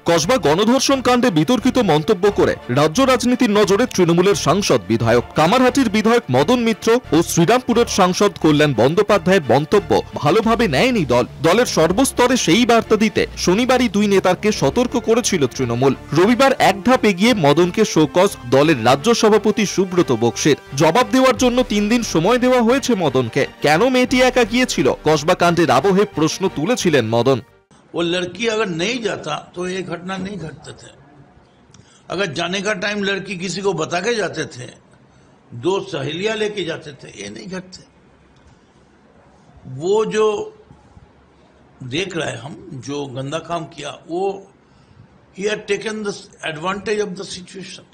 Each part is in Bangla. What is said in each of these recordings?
কসবা গণধর্ষণ কাণ্ডে বিতর্কিত মন্তব্য করে রাজ্য রাজনীতির নজরে তৃণমূলের সাংসদ বিধায়ক। কামারহাটির বিধায়ক মদন মিত্র ও শ্রীরামপুরের সাংসদ কল্যাণ বন্দ্যোপাধ্যায়ের মন্তব্য ভালোভাবে নেয়নি দল। দলের সর্বস্তরে সেই বার্তা দিতে শনিবারই দুই নেতাকে সতর্ক করেছিল তৃণমূল। রবিবার এক ধাপ এগিয়ে মদনকে শোকজ দলের রাজ্য সভাপতি সুব্রত বক্সির। জবাব দেওয়ার জন্য 3 দিন সময় দেওয়া হয়েছে মদনকে। কেন মেয়েটি একা গিয়েছিল কসবা কাণ্ডের আবহে প্রশ্ন তুলেছিলেন মদন। वो लड़की अगर नहीं जाता तो ये घटना नहीं घटते थे। अगर जाने का टाइम लड़की किसी को बता के जाते थे, 2 सहेलियां लेके जाते थे, ये नहीं घटते। वो जो देख रहे हम जो गंदा काम किया, वो he had taken the advantage of the situation।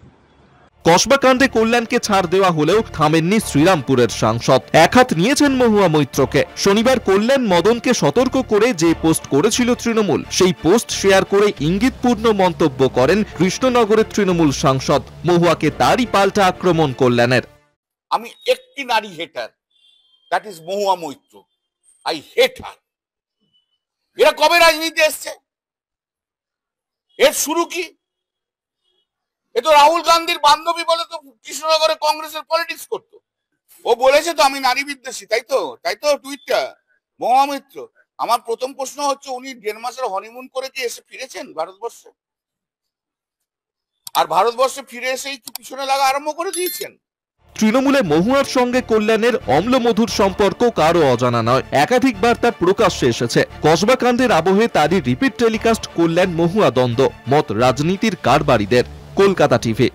Kasba কাণ্ডে কল্যাণকে ছাড় দেওয়া হলেও থামেননি শ্রীরামপুরের সাংসদ। এক হাত নিয়েছেন মহুয়া মৈত্রকে। শনিবার কল্যাণ মদনকে সতর্ক করে যে পোস্ট করেছিল তৃণমূল, সেই পোস্ট শেয়ার করে ইঙ্গিতপূর্ণ মন্তব্য করেন কৃষ্ণনগরের তৃণমূল সাংসদ। মহুয়াকে তারই পাল্টা আক্রমণ কল্যাণের। আমি একটি নারী hater, that is Mahua Moitra. I hate her. এরা কবে রাজনীতি এসছে? এর শুরু কি? এ তো রাহুল গান্ধীর বান্ধবী বলে তো কৃষ্ণনগরে কংগ্রেসের পলিটিক্স করতো। ও বলেছে তো আমি নারী বিদ্বেষী, তাই তো টুইটটা মহুয়া মৈত্র। আমার প্রথম প্রশ্ন হচ্ছে, উনি 1.5 মাসের হনিমুন করে কি এসে ফিরেছেন ভারতবর্ষে? আর ভারতবর্ষে ফিরে এসেই কি পিছনে লাগা আরম্ভ করে দিয়েছেন? তৃণমূলে মহুয়ার সঙ্গে কল্যাণের অম্লমধুর সম্পর্ক কারো অজানা নয়। একাধিকবার তা প্রকাশ্যে এসেছে। কসবা কাণ্ডের আবহে তারই রিপিট টেলিকাস্ট কল্যাণ মহুয়া দ্বন্দ্ব। মত রাজনীতির কারবারিদের। কলকাতা টিভি।